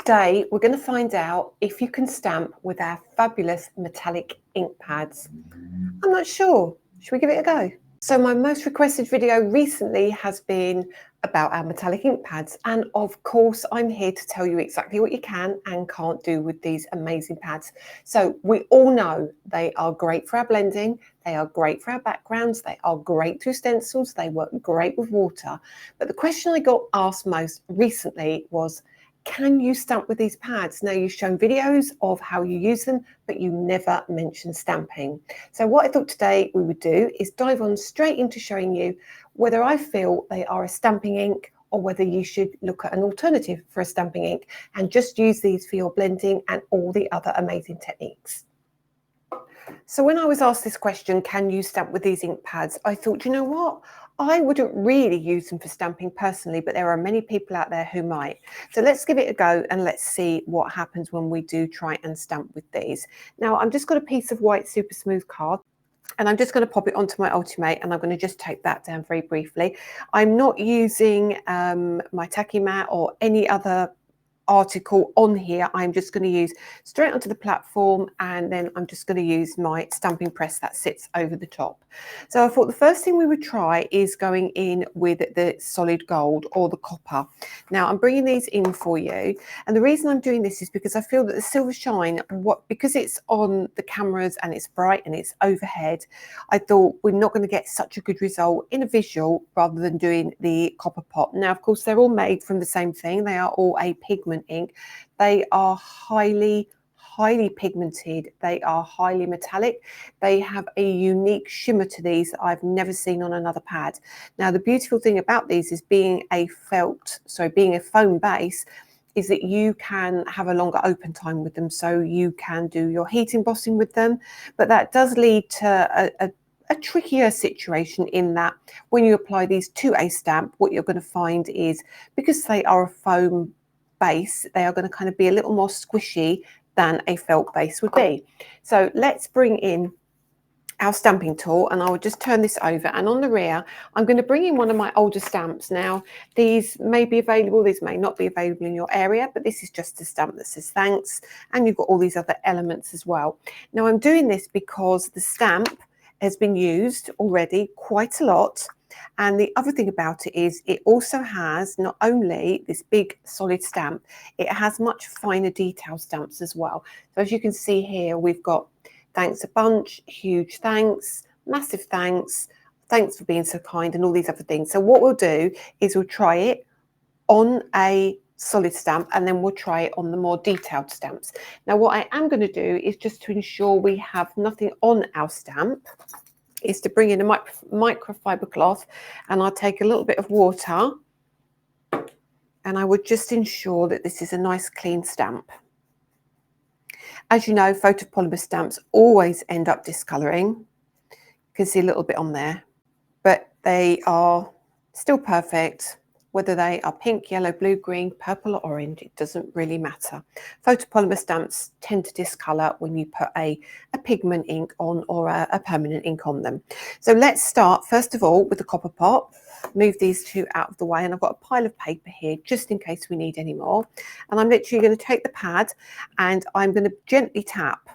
today we're going to find out if you can stamp with our fabulous metallic ink pads. I'm not sure. Should we give it a go? So my most requested video recently has been about our metallic ink pads, and of course I'm here to tell you exactly what you can and can't do with these amazing pads. So we all know they are great for our blending, they are great for our backgrounds, they are great to stencils, they work great with water. But the question I got asked most recently was, can you stamp with these pads? Now, you've shown videos of how you use them, but you never mentioned stamping. So what I thought today we would do is dive on straight into showing you whether I feel they are a stamping ink or whether you should look at an alternative for a stamping ink and just use these for your blending and all the other amazing techniques. So when I was asked this question, can you stamp with these ink pads? I thought, you know what? I wouldn't really use them for stamping personally, but there are many people out there who might. So let's give it a go and let's see what happens when we do try and stamp with these. Now, I've just got a piece of white super smooth card, and I'm just going to pop it onto my ulti-mate, and I'm going to just take that down very briefly. I'm not using my tacky mat or any other article on here. I'm just going to use straight onto the platform, and then I'm just going to use my stamping press that sits over the top. So I thought the first thing we would try is going in with the solid gold or the copper. Now I'm bringing these in for you, and the reason I'm doing this is because I feel that the silver shine, because it's on the cameras and it's bright and it's overhead, I thought we're not going to get such a good result in a visual rather than doing the copper pot. Now of course they're all made from the same thing. They are all a pigment ink. They are highly pigmented. They are highly metallic. They have a unique shimmer to these that I've never seen on another pad. Now the beautiful thing about these is being a foam base, is that you can have a longer open time with them, so you can do your heat embossing with them. But that does lead to a trickier situation in that when you apply these to a stamp, what you're going to find is, because they are a foam base, they are going to kind of be a little more squishy than a felt base would be. So let's bring in our stamping tool, and I will just turn this over, and on the rear I'm going to bring in one of my older stamps. Now these may be available, these may not be available in your area, but this is just a stamp that says thanks, and you've got all these other elements as well. Now I'm doing this because the stamp has been used already quite a lot. And the other thing about it is it also has not only this big solid stamp, it has much finer detail stamps as well. So as you can see here, we've got thanks a bunch, huge thanks, massive thanks, thanks for being so kind, and all these other things. So what we'll do is we'll try it on a solid stamp, and then we'll try it on the more detailed stamps. Now what I am going to do is, just to ensure we have nothing on our stamp, is to bring in a microfiber cloth, and I'll take a little bit of water, and I would just ensure that this is a nice clean stamp. As you know, photopolymer stamps always end up discolouring. You can see a little bit on there, but they are still perfect. Whether they are pink, yellow, blue, green, purple or orange, it doesn't really matter. Photopolymer stamps tend to discolour when you put a pigment ink on, or a permanent ink on them. So let's start first of all with the copper pot. Move these two out of the way, and I've got a pile of paper here just in case we need any more. And I'm literally going to take the pad and I'm going to gently tap.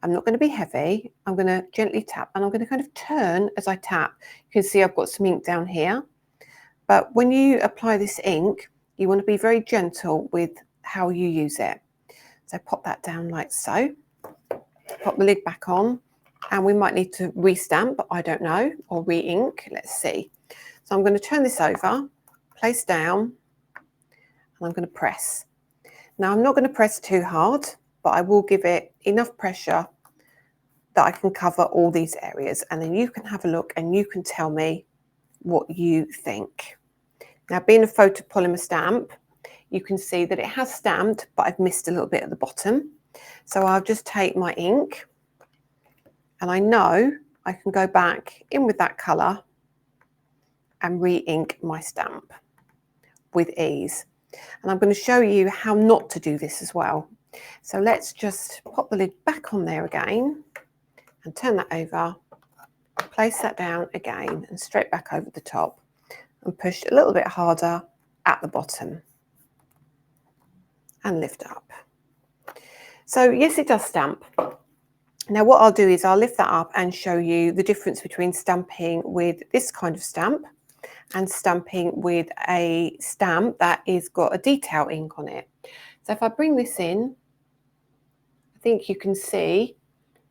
I'm not going to be heavy. I'm going to gently tap, and I'm going to kind of turn as I tap. You can see I've got some ink down here. But when you apply this ink, you want to be very gentle with how you use it. So pop that down like so. Pop the lid back on, and we might need to restamp, I don't know, or re-ink. Let's see. So I'm going to turn this over, place down, and I'm going to press. Now I'm not going to press too hard, but I will give it enough pressure that I can cover all these areas, and then you can have a look and you can tell me what you think. Now, being a photopolymer stamp, you can see that it has stamped, but I've missed a little bit at the bottom. So I'll just take my ink, and I know I can go back in with that colour and re-ink my stamp with ease. And I'm going to show you how not to do this as well. So let's just pop the lid back on there again and turn that over, place that down again and straight back over the top, and push a little bit harder at the bottom. and lift up. So yes, it does stamp. Now what I'll do is I'll lift that up and show you the difference between stamping with this kind of stamp and stamping with a stamp that is got a detail ink on it. So if I bring this in, I think you can see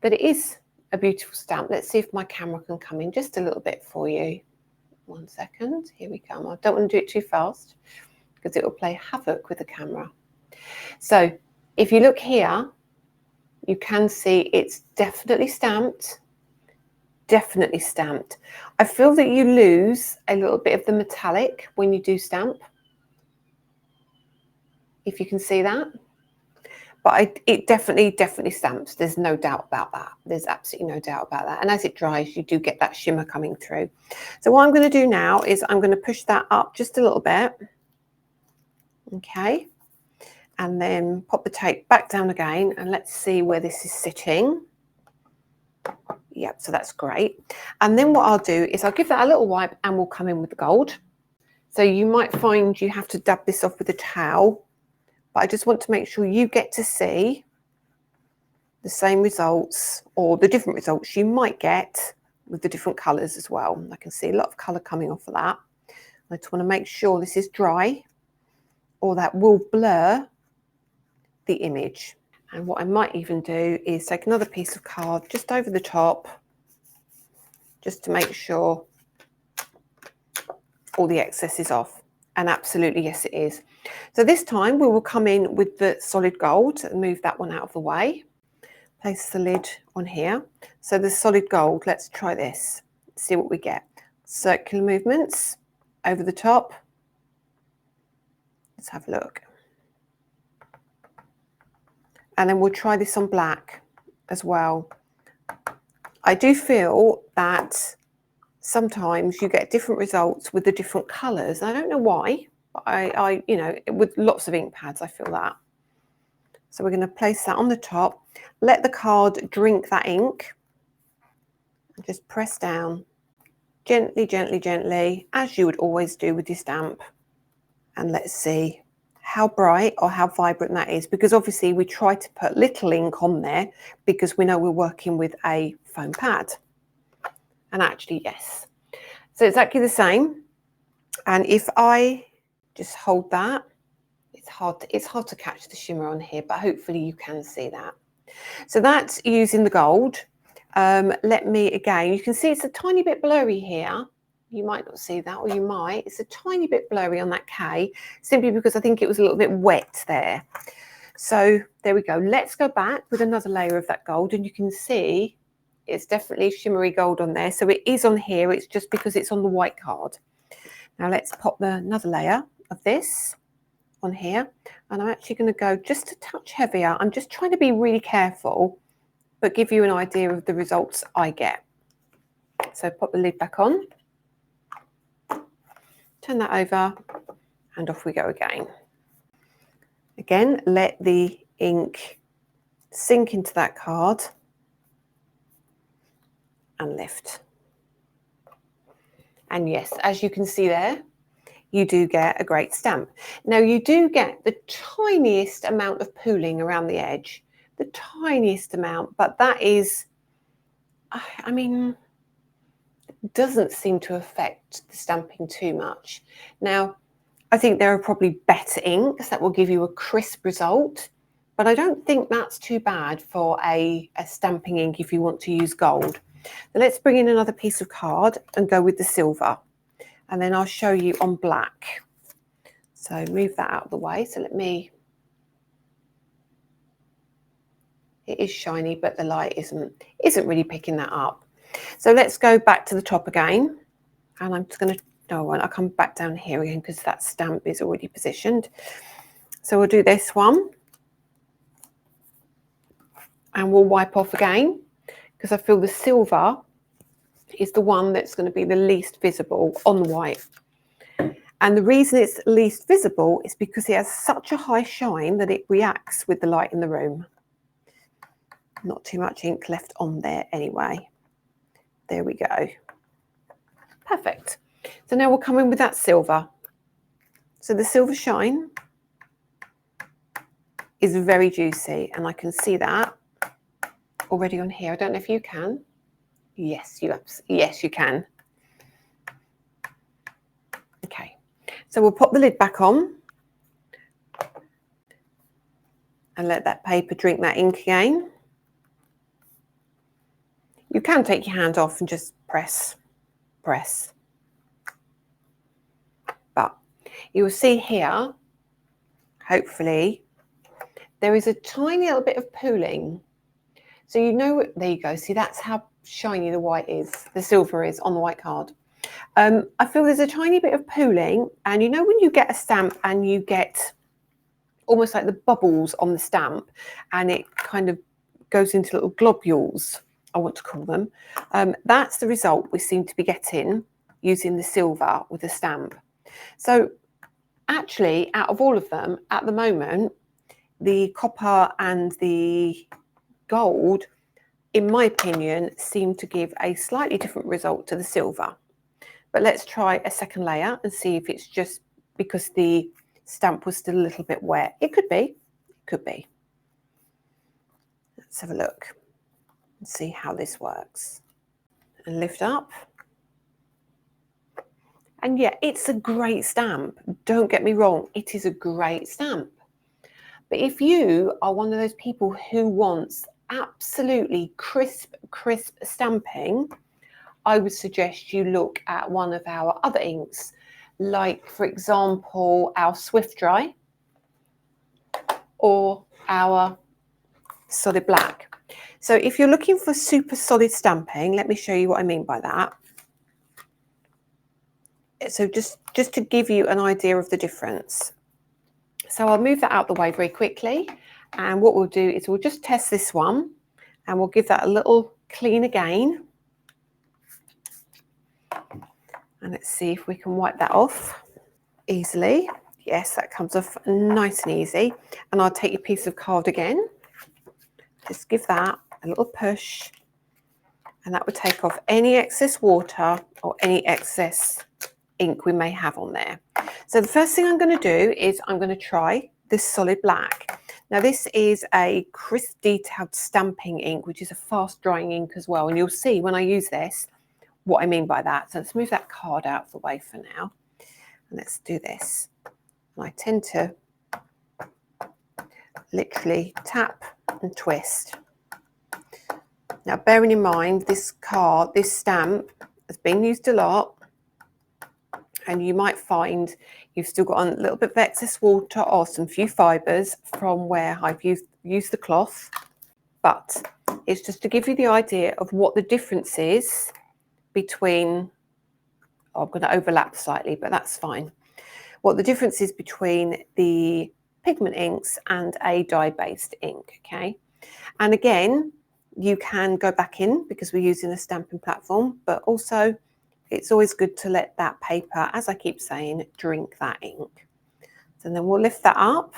that it is a beautiful stamp. Let's see if my camera can come in just a little bit for you. 1 second, here we come. I don't want to do it too fast because it will play havoc with the camera. So if you look here, you can see it's definitely stamped, definitely stamped. I feel that you lose a little bit of the metallic when you do stamp, if you can see that. But it definitely stamps. There's no doubt about that. There's absolutely no doubt about that. And as it dries, you do get that shimmer coming through. So what I'm going to do now is I'm going to push that up just a little bit. Okay. And then pop the tape back down again, and let's see where this is sitting. Yep, so that's great. And then what I'll do is I'll give that a little wipe and we'll come in with the gold. So you might find you have to dab this off with a towel, but I just want to make sure you get to see the same results or the different results you might get with the different colours as well. I can see a lot of colour coming off of that. I just want to make sure this is dry, or that will blur the image. And what I might even do is take another piece of card just over the top, just to make sure all the excess is off. And absolutely, yes, it is. So this time we will come in with the solid gold and move that one out of the way. Place the lid on here. So the solid gold, let's try this, see what we get. Circular movements over the top. Let's have a look. And then we'll try this on black as well. I do feel that sometimes you get different results with the different colours. I don't know why, but I you know, with lots of ink pads, I feel that. So we're going to place that on the top, let the card drink that ink, and just press down gently, gently, gently, as you would always do with your stamp. And let's see how bright or how vibrant that is, because obviously we try to put little ink on there because we know we're working with a foam pad. And actually, yes. So exactly the same. And if I just hold that, it's hard to catch the shimmer on here, but hopefully you can see that. So that's using the gold. Let me, again, you can see it's a tiny bit blurry here. You might not see that, or you might. It's a tiny bit blurry on that K, simply because I think it was a little bit wet there. So there we go. Let's go back with another layer of that gold, and you can see it's definitely shimmery gold on there. So it is on here. It's just because it's on the white card. Now let's pop another layer of this on here, and I'm actually going to go just a touch heavier. I'm just trying to be really careful, but give you an idea of the results I get. So pop the lid back on, turn that over, and off we go again. Again, let the ink sink into that card and lift. And yes, as you can see there, you do get a great stamp. Now you do get the tiniest amount of pooling around the edge, the tiniest amount, but that is, I mean, doesn't seem to affect the stamping too much. Now, I think there are probably better inks that will give you a crisp result, but I don't think that's too bad for a stamping ink if you want to use gold. So let's bring in another piece of card and go with the silver, and then I'll show you on black. So move that out of the way. So let me, it is shiny, but the light isn't really picking that up. So let's go back to the top again, and I'm just going to, no, I'll come back down here again because that stamp is already positioned. So we'll do this one, and we'll wipe off again, because I feel the silver is the one that's going to be the least visible on the white. And the reason it's least visible is because it has such a high shine that it reacts with the light in the room. Not too much ink left on there anyway. There we go. Perfect. So now we'll come in with that silver. So the silver shine, is very juicy, and I can see that already on here. I don't know if you can. Yes, you can. Okay, so we'll pop the lid back on and let that paper drink that ink again. You can take your hand off and just press. But you will see here, hopefully, there is a tiny little bit of pooling. So you know, there you go. See, that's how shiny the white is, the silver is on the white card. I feel there's a tiny bit of pooling, and you know when you get a stamp and you get almost like the bubbles on the stamp and it kind of goes into little globules, I want to call them. That's the result we seem to be getting using the silver with the stamp. So actually, out of all of them at the moment, the copper and the gold, in my opinion, seem to give a slightly different result to the silver. But let's try a second layer and see if it's just because the stamp was still a little bit wet. It could be. It could be. Let's have a look and see how this works. And lift up. And yeah, it's a great stamp. Don't get me wrong, it is a great stamp. But if you are one of those people who wants absolutely crisp stamping, I would suggest you look at one of our other inks, like, for example, our Swift Dry or our Solid Black. So if you're looking for super solid stamping, let me show you what I mean by that. So just to give you an idea of the difference. So I'll move that out the way very quickly. And what we'll do is we'll just test this one and we'll give that a little clean again. And let's see if we can wipe that off easily. Yes, that comes off nice and easy. And I'll take your piece of card again. Just give that a little push. And that will take off any excess water or any excess ink we may have on there. So the first thing I'm going to do is I'm going to try this Solid Black. Now this is a crisp detailed stamping ink, which is a fast drying ink as well. And you'll see when I use this what I mean by that. So let's move that card out of the way for now. And let's do this. And I tend to literally tap and twist. Now bearing in mind this card, this stamp has been used a lot, and you might find you've still got a little bit of excess water or some few fibres from where I've used the cloth. But it's just to give you the idea of what the difference is between, I'm going to overlap slightly, but that's fine. What the difference is between the pigment inks and a dye-based ink, okay? And again, you can go back in because we're using a stamping platform, but also it's always good to let that paper, as I keep saying, drink that ink. So then we'll lift that up.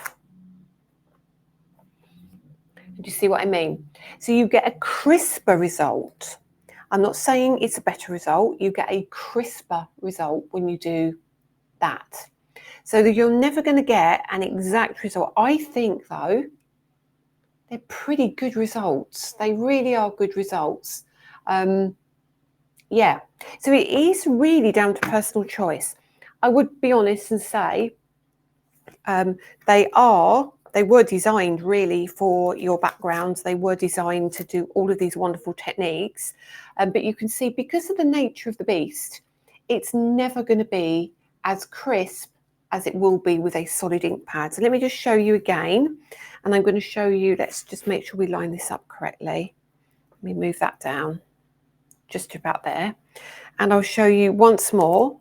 Do you see what I mean? So you get a crisper result. I'm not saying it's a better result. You get a crisper result when you do that. So that you're never going to get an exact result. I think, though, they're pretty good results. They really are good results. Yeah, so it is really down to personal choice. I would be honest and say they were designed really for your backgrounds. They were designed to do all of these wonderful techniques. But you can see, because of the nature of the beast, it's never going to be as crisp as it will be with a solid ink pad. So let me just show you again. And I'm going to show you, let's just make sure we line this up correctly. Let me move that down. Just about there, and I'll show you once more,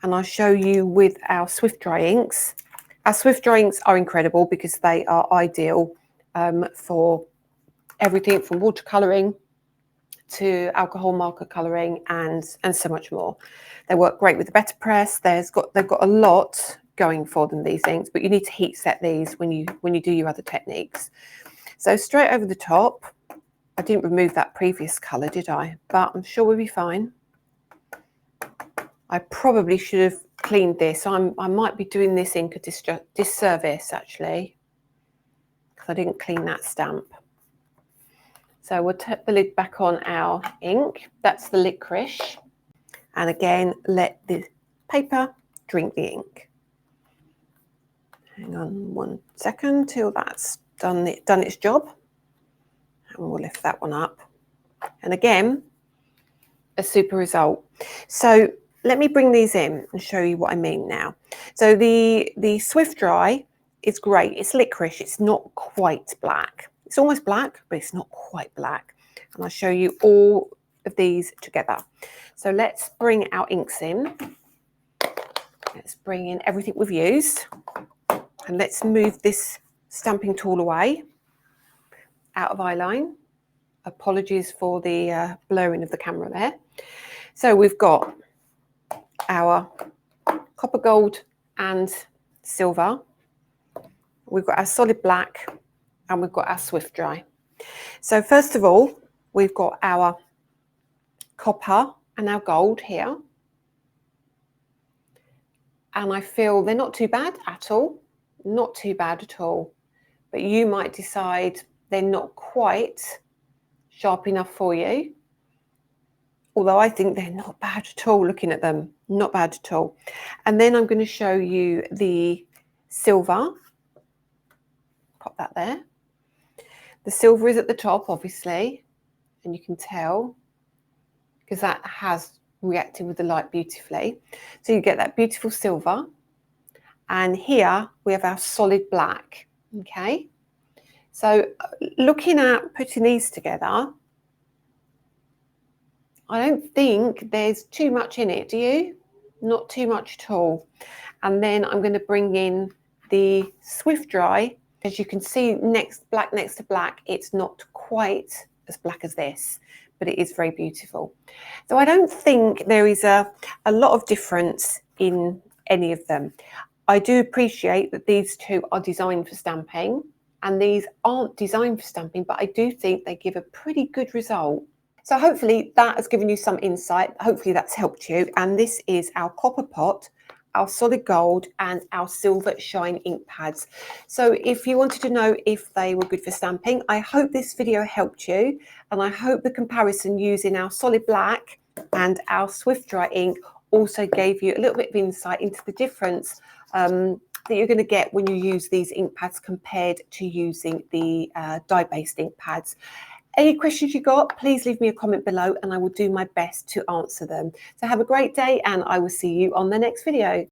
and I'll show you with our Swift Dry inks. Our Swift Dry inks are incredible because they are ideal for everything from watercolouring to alcohol marker colouring and so much more. They work great with the better press. They've got a lot going for them, these inks, but you need to heat set these when you do your other techniques. So straight over the top. I didn't remove that previous colour, did I? But I'm sure we'll be fine. I probably should have cleaned this. I might be doing this ink a disservice, actually. because I didn't clean that stamp. So we'll tap the lid back on our ink. That's the licorice. And again, let the paper drink the ink. Hang on 1 second till that's done its job. And we'll lift that one up. And again, a super result. So let me bring these in and show you what I mean now. So the Swift Dry is great. It's licorice. It's not quite black. It's almost black, but it's not quite black. And I'll show you all of these together. So let's bring our inks in. Let's bring in everything we've used. And let's move this stamping tool away, out of eye line. Apologies for the blurring of the camera there. So we've got our copper gold and silver. We've got our solid black and we've got our Swift Dry. So first of all, we've got our copper and our gold here. And I feel they're not too bad at all. Not too bad at all. But you might decide they're not quite sharp enough for you. Although I think they're not bad at all looking at them. Not bad at all. And then I'm going to show you the silver. Pop that there. The silver is at the top, obviously. And you can tell because that has reacted with the light beautifully. So you get that beautiful silver. And here we have our solid black. Okay. So looking at putting these together, I don't think there's too much in it, do you? Not too much at all. And then I'm going to bring in the Swift Dry. As you can see, black next to black, it's not quite as black as this, but it is very beautiful. So I don't think there is a lot of difference in any of them. I do appreciate that these two are designed for stamping and these aren't designed for stamping, but I do think they give a pretty good result. So hopefully that has given you some insight. Hopefully that's helped you. And this is our copper pot, our solid gold and our silver shine ink pads. So if you wanted to know if they were good for stamping, I hope this video helped you. And I hope the comparison using our solid black and our Swift Dry ink also gave you a little bit of insight into the difference that you're going to get when you use these ink pads compared to using the dye-based ink pads. Any questions you got, please leave me a comment below and I will do my best to answer them. So have a great day and I will see you on the next video.